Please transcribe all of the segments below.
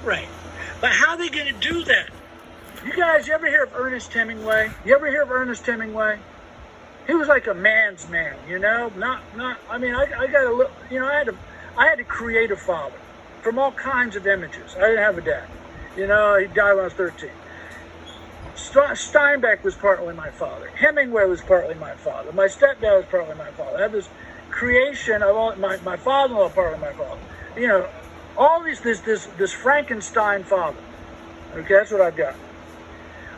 brave. But how are they going to do that? You guys, you ever hear of Ernest Hemingway? You ever hear of Ernest Hemingway? He was like a man's man, you know. I mean, I got a little, you know, I had to create a father from all kinds of images. I didn't have a dad. You know, he died when I was 13. Steinbeck was partly my father. Hemingway was partly my father. My stepdad was partly my father. I have this creation of all my father-in-law partly my father. You know, all these this Frankenstein father. Okay, that's what I've got.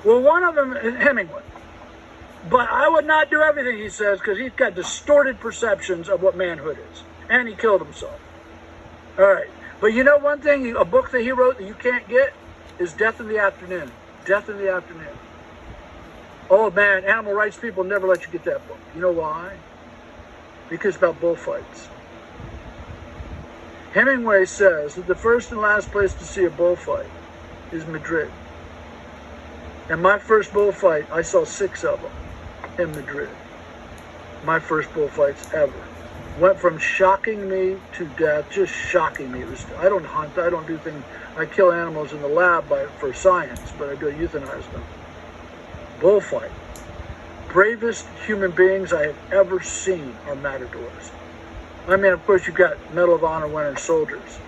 Well, one of them is Hemingway. But I would not do everything he says because he's got distorted perceptions of what manhood is. And he killed himself. All right. But you know one thing, a book that he wrote that you can't get is Death in the Afternoon. Death in the Afternoon. Oh man, animal rights people never let you get that book. You know why? Because it's about bullfights. Hemingway says that the first and last place to see a bullfight is Madrid. And my first bullfight, I saw 6 of them in Madrid. My first bullfights ever. Went from shocking me to death, just shocking me. I don't hunt, I don't do things. I kill animals in the lab for science, but I do euthanize them. Bullfight. Bravest human beings I have ever seen are matadors. I mean, of course, you've got Medal of Honor winning soldiers.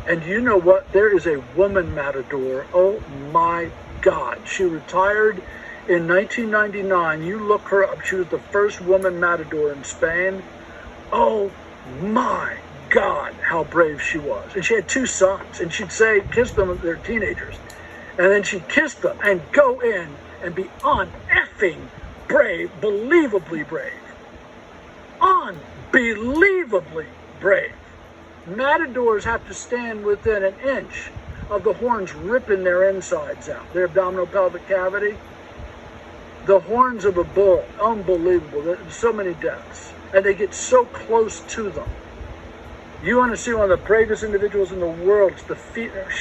And you know what? There is a woman matador. Oh my God. She retired in 1999. You look her up. She was the first woman matador in Spain. Oh my God, how brave she was. And she had 2 sons. And she'd say, kiss them, they're teenagers. And then she'd kiss them and go in and be effing brave, believably brave. Unbelievably brave. Matadors have to stand within an inch of the horns ripping their insides out, their abdominal pelvic cavity. The horns of a bull, unbelievable. There's so many deaths. And they get so close to them. You want to see one of the bravest individuals in the world.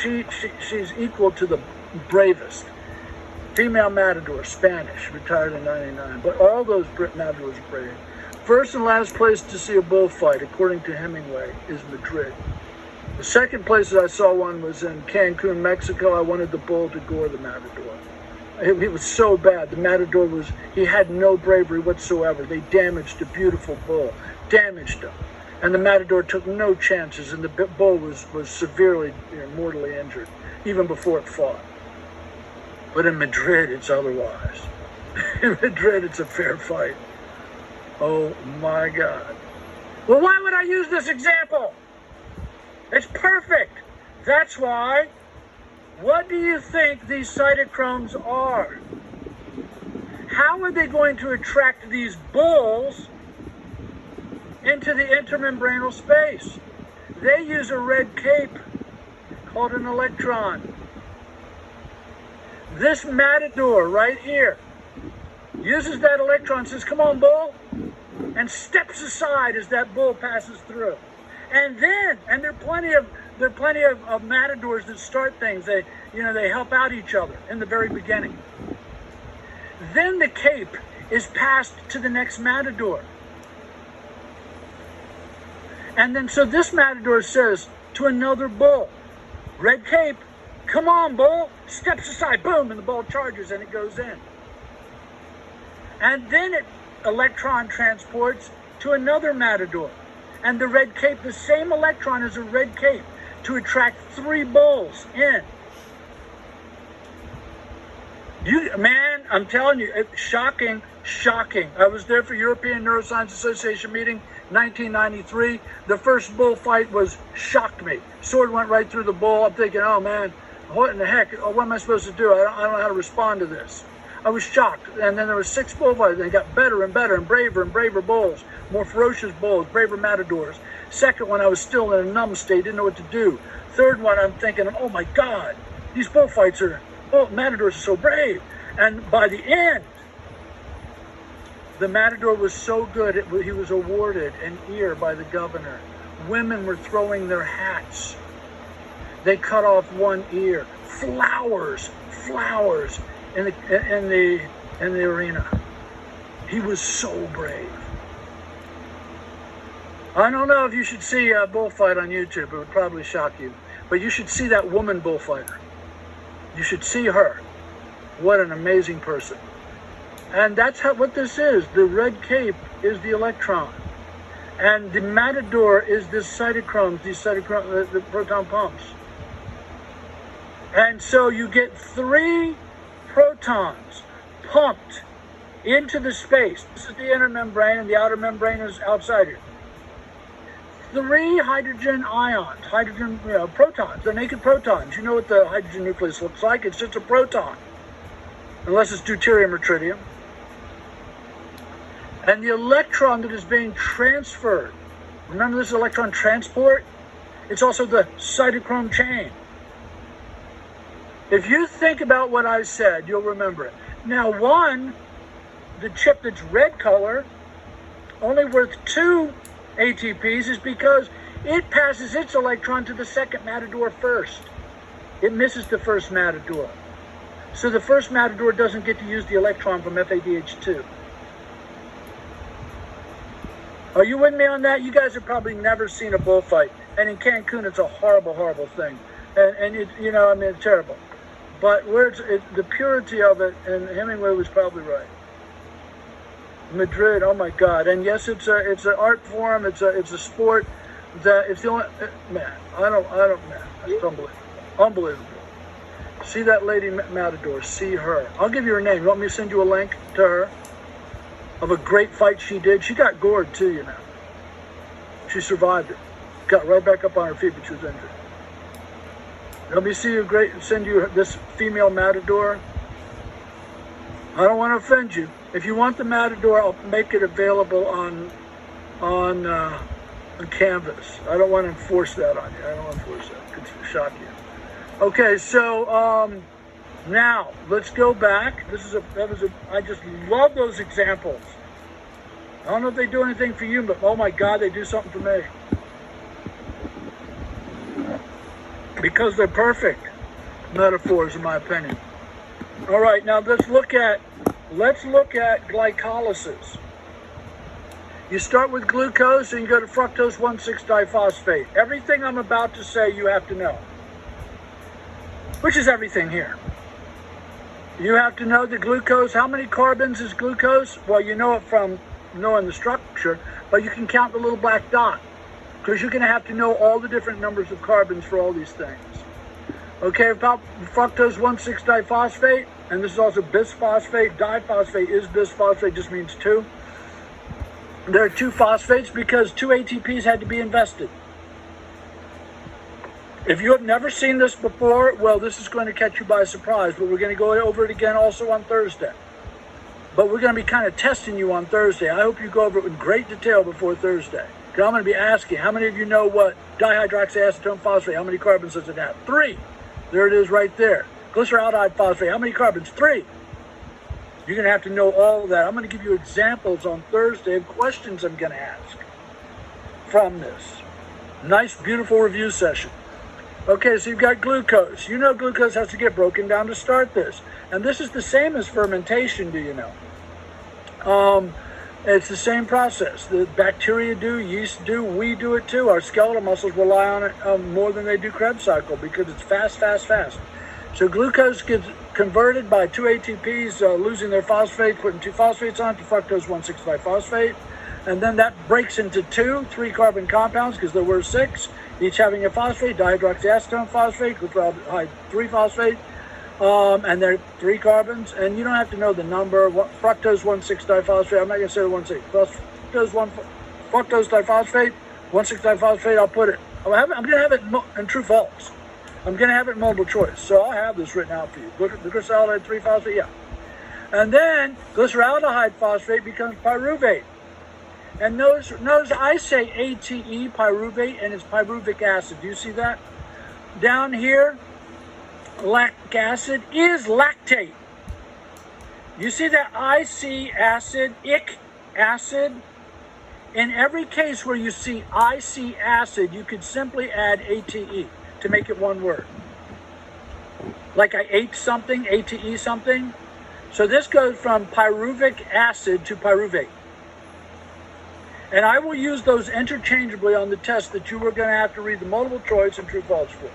She's equal to the bravest. Female matador, Spanish, retired in 99. But all those matadors are brave. First and last place to see a bullfight, according to Hemingway, is Madrid. The second place that I saw one was in Cancun, Mexico. I wanted the bull to gore the matador. It was so bad. The matador he had no bravery whatsoever. They damaged a beautiful bull, damaged him. And the matador took no chances, and the bull was severely, mortally injured, even before it fought. But in Madrid, it's otherwise. In Madrid, it's a fair fight. Oh my God. Well, why would I use this example? It's perfect. That's why. What do you think these cytochromes are? How are they going to attract these bulls into the intermembranal space? They use a red cape called an electron. This matador right here uses that electron, says, come on, bull, and steps aside as that bull passes through. And there are plenty of matadors that start things. They help out each other in the very beginning. Then the cape is passed to the next matador. And then so this matador says to another bull, red cape, come on, bull, steps aside, boom, and the bull charges and it goes in. And then it electron transports to another matador. And the red cape, the same electron is a red cape to attract 3 bulls in. Man, I'm telling you, it's shocking. I was there for European Neuroscience Association meeting, 1993. The first bullfight shocked me. Sword went right through the bull. I'm thinking, oh man, what in the heck? What am I supposed to do? I don't know how to respond to this. I was shocked. And then there were 6 bullfights. They got better and better and braver bulls, more ferocious bulls, braver matadors. Second one, I was still in a numb state, didn't know what to do. Third one, I'm thinking, oh my God, these bullfights matadors are so brave. And by the end, the matador was so good, he was awarded an ear by the governor. Women were throwing their hats. They cut off one ear. Flowers in the arena. He was so brave. I don't know if you should see a bullfight on YouTube. It would probably shock you. But you should see that woman bullfighter. You should see her. What an amazing person. And that's what this is. The red cape is the electron. And the matador is this cytochrome, the proton pumps. And so you get 3 protons pumped into the space. This is the inner membrane, and the outer membrane is outside here. 3 hydrogen ions, protons. They're naked protons. You know what the hydrogen nucleus looks like. It's just a proton, unless it's deuterium or tritium. And the electron that is being transferred, remember this electron transport? It's also the cytochrome chain. If you think about what I said, you'll remember it. Now, the chip that's red color, only worth 2 ATPs, is because it passes its electron to the second matador first. It misses the first matador. So the first matador doesn't get to use the electron from FADH2. Are you with me on that? You guys have probably never seen a bullfight. And in Cancun, it's a horrible, horrible thing. And it's terrible. But the purity of it, and Hemingway was probably right. Madrid, oh my God. And yes, it's an art form, it's a sport that it's the only, man, it's unbelievable. Unbelievable. See that lady matador, see her. I'll give you her name. You want me to send you a link to her? Of a great fight she did. She got gored too, you know. She survived it. Got right back up on her feet, but she was injured. Let me send you this female matador. I don't want to offend you. If you want the matador, I'll make it available on canvas. I don't want to enforce that on you. I don't want to enforce that. It could shock you. Okay, so now let's go back. I just love those examples. I don't know if they do anything for you, but oh my God, they do something for me. Because they're perfect metaphors, in my opinion. All right, now let's look at glycolysis. You start with glucose and you go to fructose 1,6-diphosphate. Everything I'm about to say you have to know, which is everything here. You have to know the glucose. How many carbons is glucose? Well, you know it from knowing the structure, but you can count the little black dot, because you're going to have to know all the different numbers of carbons for all these things. Okay, about fructose 1,6-diphosphate, and this is also bisphosphate. Diphosphate is bisphosphate, just means 2. There are 2 phosphates because 2 ATPs had to be invested. If you have never seen this before, well, this is going to catch you by surprise, but we're going to go over it again also on Thursday. But we're going to be kind of testing you on Thursday. I hope you go over it in great detail before Thursday. Because I'm going to be asking, how many of you know what dihydroxyacetone phosphate, how many carbons does it have? 3. There it is right there. Glyceraldehyde phosphate, how many carbons? 3. You're going to have to know all of that. I'm going to give you examples on Thursday of questions I'm going to ask from this. Nice, beautiful review session. Okay, so you've got glucose. You know glucose has to get broken down to start this. And this is the same as fermentation, do you know? It's the same process. The bacteria do, yeast do, we do it too. Our skeletal muscles rely on it more than they do Krebs cycle because it's fast, fast, fast. So glucose gets converted by 2 ATPs, losing their phosphate, putting 2 phosphates on to fructose 1,6-diphosphate. And then that breaks into 2 3-carbon compounds because there were 6, each having a phosphate, dihydroxyacetone phosphate, glyceraldehyde 3-phosphate. And they're 3 carbons, and you don't have to know the number. Fructose 1,6-diphosphate. I'm not going to say the 1,6. Fructose diphosphate, 1,6-diphosphate. I'll put it. I'm going to have it in true false. I'm going to have it in multiple choice. So I'll have this written out for you. The glyceraldehyde 3-phosphate, yeah. And then glyceraldehyde phosphate becomes pyruvate. And notice I say ATE pyruvate, and it's pyruvic acid. Do you see that? Down here, lactic acid is lactate. You see that IC acid, ic acid? In every case where you see IC acid, you could simply add ATE to make it one word. Like I ate something, ATE something. So this goes from pyruvic acid to pyruvate. And I will use those interchangeably on the test that you were going to have to read the multiple choice and true false for.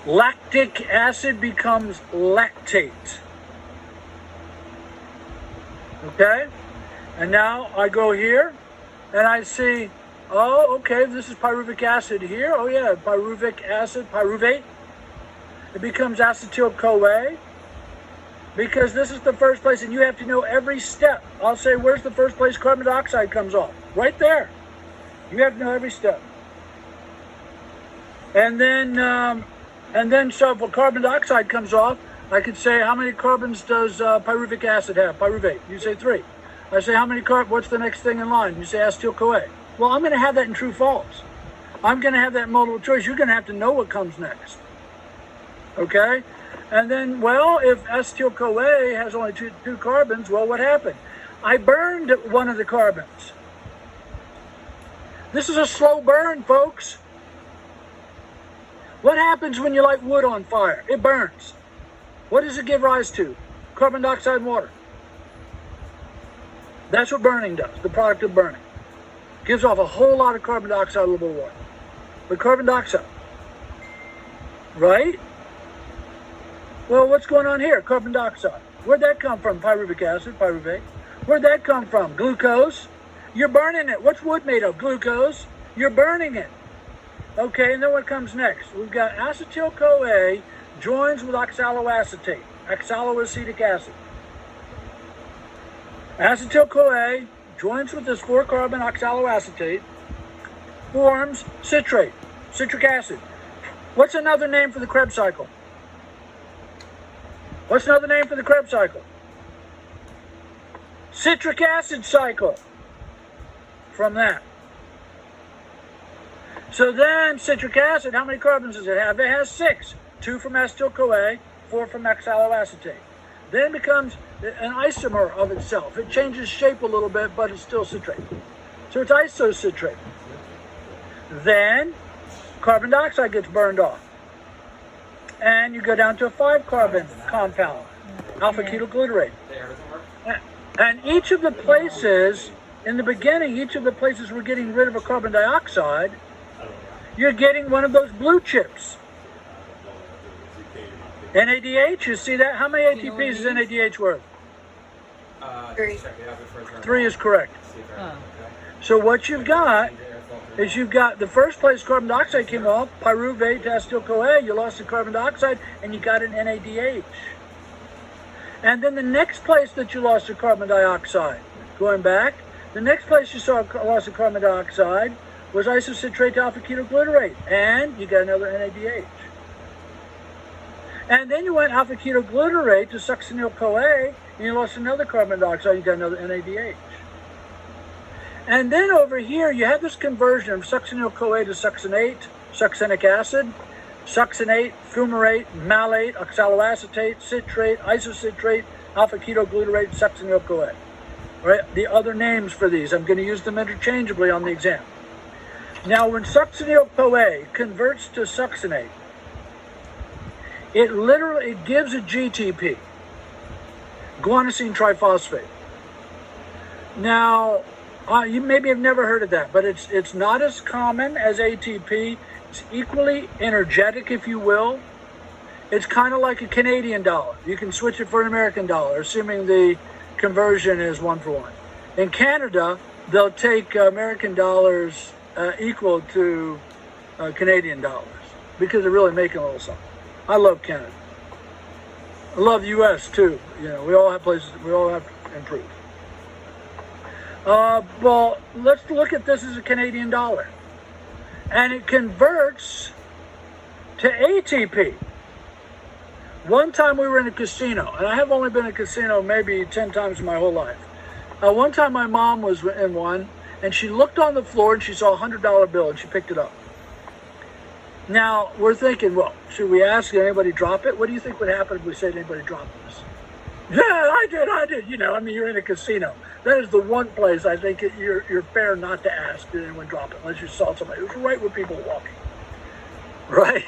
Lactic acid becomes lactate. Okay? And now I go here and I see, oh, okay, this is pyruvic acid here. Oh yeah, pyruvic acid, pyruvate. It becomes acetyl-CoA because this is the first place, and you have to know every step. I'll say, where's the first place carbon dioxide comes off? Right there. You have to know every step. And then so if a carbon dioxide comes off, I could say, how many carbons does pyruvic acid have? Pyruvate. You say 3. I say, how many what's the next thing in line? You say acetyl-CoA. Well, I'm going to have that in true false. I'm going to have that in multiple choice. You're going to have to know what comes next. Okay? And then, well, if acetyl-CoA has only two carbons, well, what happened? I burned one of the carbons. This is a slow burn, folks. What happens when you light wood on fire? It burns. What does it give rise to? Carbon dioxide and water. That's what burning does, the product of burning. Gives off a whole lot of carbon dioxide, a little bit of water. But carbon dioxide, right? Well, what's going on here? Carbon dioxide. Where'd that come from? Pyruvic acid, pyruvate. Where'd that come from? Glucose. You're burning it. What's wood made of? Glucose. You're burning it. Okay, and then what comes next? We've got acetyl-CoA joins with oxaloacetate, oxaloacetic acid. Acetyl-CoA joins with this 4-carbon oxaloacetate, forms citrate, citric acid. What's another name for the Krebs cycle? What's another name for the Krebs cycle? Citric acid cycle. From that. So then citric acid, how many carbons does it have? It has 6. 2 from acetyl-CoA, 4 from oxaloacetate. Then it becomes an isomer of itself. It changes shape a little bit, but it's still citrate. So it's isocitrate. Then carbon dioxide gets burned off. And you go down to a 5-carbon compound, alpha-ketoglutarate. And each of the places, in the beginning, each of the places we're getting rid of a carbon dioxide, you're getting one of those blue chips. NADH, you see that? How many ATPs is NADH worth? 3. 3 is correct. So what you've got is you've got the first place carbon dioxide came off, pyruvate to acetyl-CoA, you lost the carbon dioxide, and you got an NADH. And then the next place that you lost the carbon dioxide, going back, the next place you saw loss of carbon dioxide was isocitrate to alpha-ketoglutarate, and you got another NADH. And then you went alpha-ketoglutarate to succinyl-CoA, and you lost another carbon dioxide, you got another NADH. And then over here, you have this conversion of succinyl-CoA to succinate, succinic acid, succinate, fumarate, malate, oxaloacetate, citrate, isocitrate, alpha-ketoglutarate, succinyl-CoA. Right? The other names for these, I'm going to use them interchangeably on the exam. Now, when succinyl-CoA converts to succinate, it gives a GTP, guanosine triphosphate. Now, you maybe have never heard of that, but it's not as common as ATP. It's equally energetic, if you will. It's kind of like a Canadian dollar. You can switch it for an American dollar, assuming the conversion is 1-for-1. In Canada, they'll take American dollars equal to Canadian dollars because they're really making a little something. I love Canada. I love the U.S. too. You know, we all have places. We all have to improve. Well, let's look at this as a Canadian dollar, and it converts to ATP. One time we were in a casino, and I have only been in a casino maybe 10 times in my whole life. One time my mom was in one, and she looked on the floor and she saw a $100 bill, and she picked it up. Now, we're thinking, well, should we ask anybody drop it? What do you think would happen if we said anybody dropped this? Yeah, I did. You know, I mean, you're in a casino. That is the one place I think you're fair not to ask did anyone drop it, unless you saw somebody. It was right where people were walking. Right?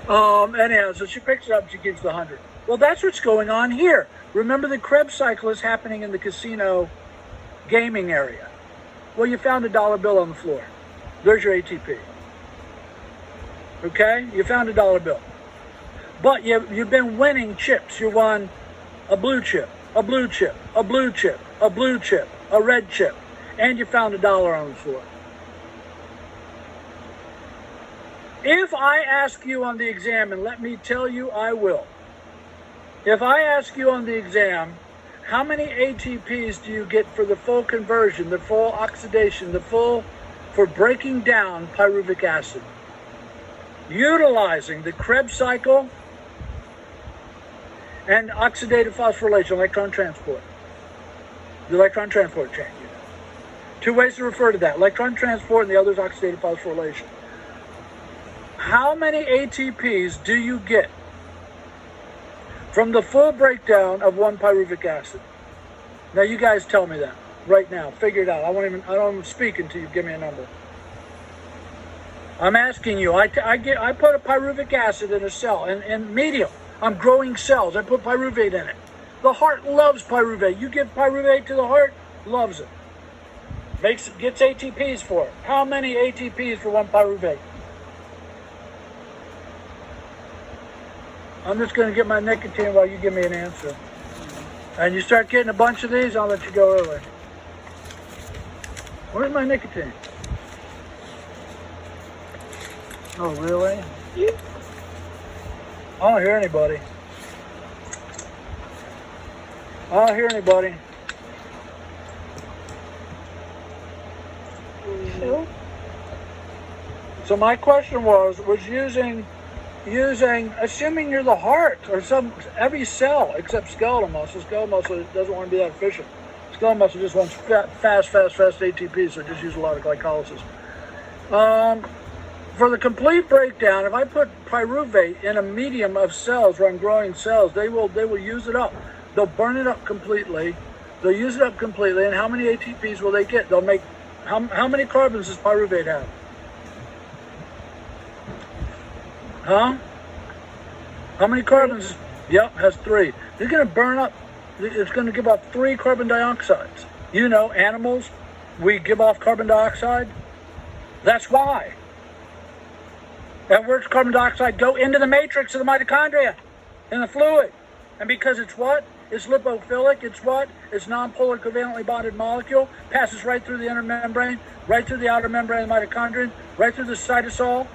Anyhow, so she picks it up and she gives the 100. Well, that's what's going on here. Remember, the Krebs cycle is happening in the casino gaming area. Well, you found a dollar bill on the floor. There's your ATP. Okay? You found a dollar bill. But you've been winning chips. You won a blue chip, a blue chip, a blue chip, a blue chip, a red chip, and you found $1 on the floor. If I ask you on the exam, and let me tell you I will, if I ask you on the exam, how many ATPs do you get for the full conversion, the full oxidation, for breaking down pyruvic acid? Utilizing the Krebs cycle and oxidative phosphorylation, electron transport. The electron transport chain. Two ways to refer to that, electron transport and the other is oxidative phosphorylation. How many ATPs do you get from the full breakdown of 1 pyruvic acid? Now you guys tell me that right now. Figure it out. I don't even speak until you give me a number. I'm asking you. I put a pyruvic acid in a cell in medium. I'm growing cells. I put pyruvate in it. The heart loves pyruvate. You give pyruvate to the heart, loves it. Gets ATPs for it. How many ATPs for 1 pyruvate? I'm just going to get my nicotine while you give me an answer. And you start getting a bunch of these, I'll let you go early. Where's my nicotine? Oh, really? Yeah. I don't hear anybody. I don't hear anybody. No. So my question was using, assuming you're the heart or every cell except skeletal muscle. Skeletal muscle doesn't want to be that efficient. Skeletal muscle just wants fast ATP, so just use a lot of glycolysis. For the complete breakdown, if I put pyruvate in a medium of cells where I'm growing cells, they will use it up. They'll burn it up completely. They'll use it up completely. And how many ATPs will they get? They'll make how many carbons does pyruvate have? Huh? How many carbons? Yep, has 3. They're going to burn up. It's going to give off 3 carbon dioxides. You know, animals, we give off carbon dioxide. That's why. And where's carbon dioxide go? Into the matrix of the mitochondria, in the fluid. And because it's what? It's lipophilic. It's what? It's non-polar covalently bonded molecule. Passes right through the inner membrane, right through the outer membrane of the mitochondrion, right through the cytosol,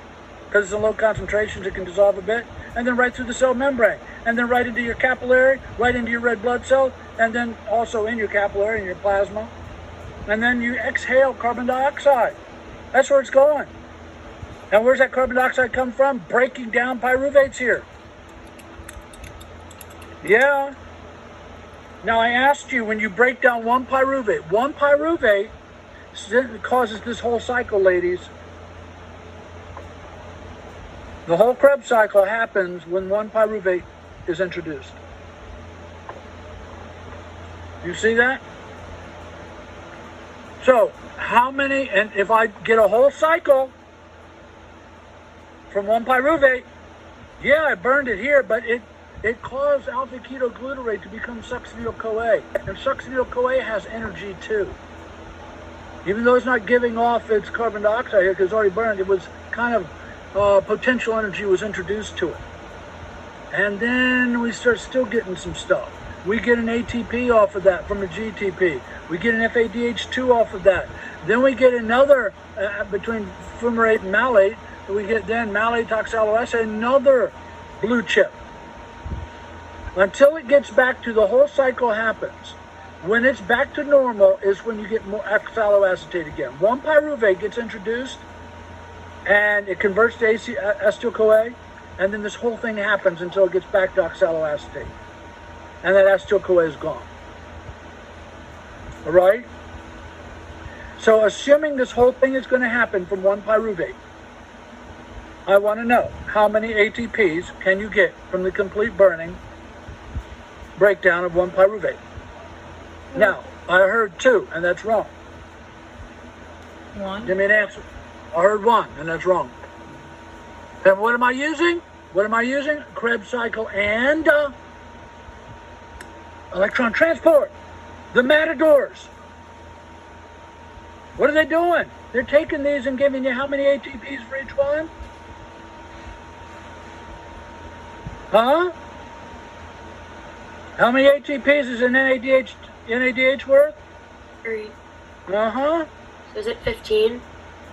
because it's in low concentrations, it can dissolve a bit, and then right through the cell membrane, and then right into your capillary, right into your red blood cell, and then also in your capillary and your plasma. And then you exhale carbon dioxide. That's where it's going. And where's that carbon dioxide come from? Breaking down pyruvates here. Yeah. Now I asked you, when you break down 1 pyruvate causes this whole cycle, ladies. The whole Krebs cycle happens when 1 pyruvate is introduced. You see that? So, how many, and if I get a whole cycle from 1 pyruvate, yeah, I burned it here, but it caused alpha-ketoglutarate to become succinyl-CoA. And succinyl-CoA has energy too. Even though it's not giving off its carbon dioxide here because it's already burned, it was kind of potential energy was introduced to it. And then we start still getting some stuff. We get an ATP off of that from a GTP. We get an FADH2 off of that. Then we get another, between fumarate and malate, we get then malate oxaloacetate, another blue chip. Until it gets back to the whole cycle happens. When it's back to normal is when you get more oxaloacetate again. 1 pyruvate gets introduced and it converts to acetyl-CoA, and then this whole thing happens until it gets back to oxaloacetate. And that acetyl-CoA is gone. All right? So assuming this whole thing is going to happen from 1 pyruvate, I want to know how many ATPs can you get from the complete burning breakdown of 1 pyruvate. Now, I heard 2, and that's wrong. 1. Give me an answer. I heard 1, and that's wrong. And what am I using? What am I using? Krebs cycle and electron transport. The matadors. What are they doing? They're taking these and giving you how many ATPs for each one? Huh? How many ATPs is an NADH worth? 3. Uh-huh. So is it 15?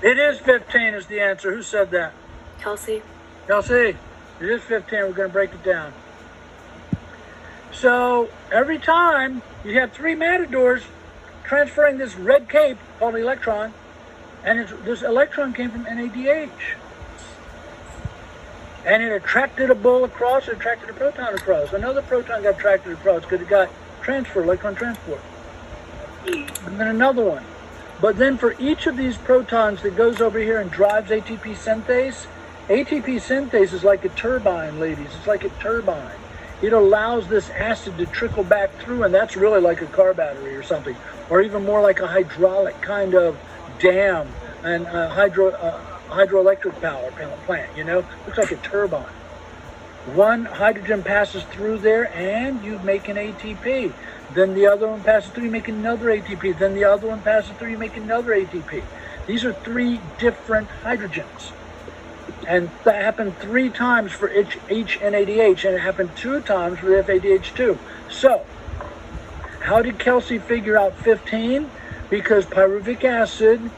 It is 15 is the answer. Who said that? Kelsey? Kelsey, it is 15. We're going to break it down. So every time you have 3 matadors transferring this red cape called electron, and this electron came from NADH. And it attracted a bull across, it attracted a proton across. Another proton got attracted across because it got transfer, electron transport. And then another one. But then for each of these protons that goes over here and drives ATP synthase is like a turbine, ladies. It's like a turbine. It allows this acid to trickle back through, and that's really like a car battery or something, or even more like a hydraulic kind of dam and hydroelectric power plant, you know? Looks like a turbine. One hydrogen passes through there and you make an ATP. Then the other one passes through, you make another ATP. Then the other one passes through, you make another ATP. These are 3 different hydrogens. And that happened 3 times for each NADH, and it happened 2 times for the FADH2. So, how did Kelsey figure out 15? Because pyruvic acid,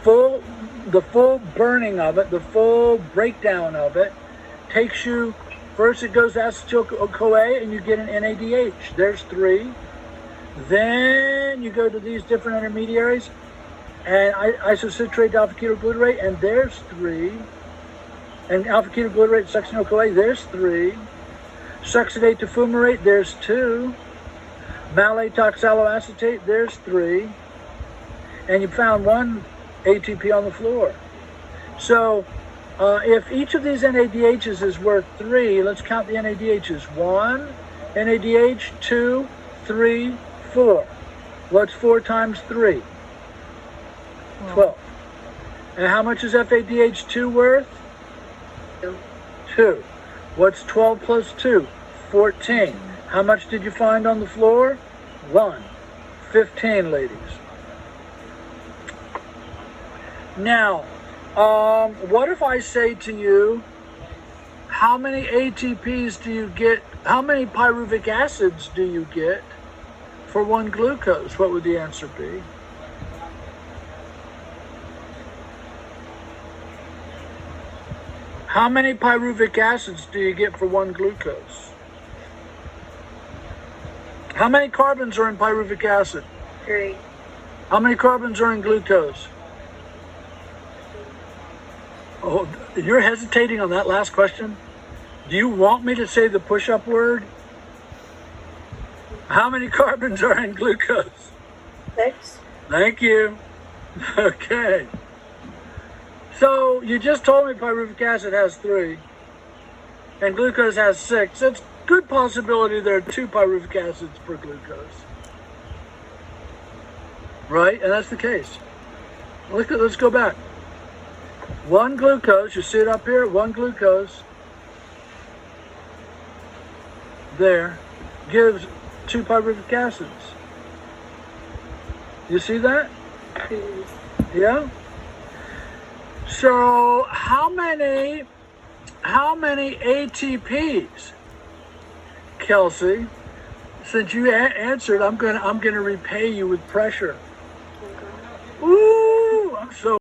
the full burning of it, the full breakdown of it, takes you, first it goes acetyl-CoA and you get an NADH. There's 3. Then you go to these different intermediaries and isocitrate alpha-ketoglutarate, and there's 3. And alpha-ketoglutarate succinyl-CoA, there's 3. Succinate to fumarate, there's 2. Malate oxaloacetate, there's 3. And you found 1 ATP on the floor. So if each of these NADHs is worth 3, let's count the NADHs. 1 NADH, 2, 3, 4. What's 4 times 3? 12. And how much is FADH2 worth? 2. What's 12 plus 2? 14. How much did you find on the floor? 1. 15, ladies. Now, what if I say to you, how many ATPs do you get, how many pyruvic acids do you get for 1 glucose? What would the answer be? How many pyruvic acids do you get for 1 glucose? How many carbons are in pyruvic acid? 3. How many carbons are in glucose? Oh, you're hesitating on that last question? Do you want me to say the push-up word? How many carbons are in glucose? 6. Thank you. Okay. So you just told me pyruvic acid has 3 and glucose has 6. It's good possibility there are 2 pyruvic acids per glucose. Right? And that's the case. Let's go back. 1 glucose, you see it up here? 1 glucose there gives 2 pyruvic acids. You see that? Yeah? So how many ATPs, Kelsey? Since you answered, I'm gonna repay you with pressure. Ooh, I'm so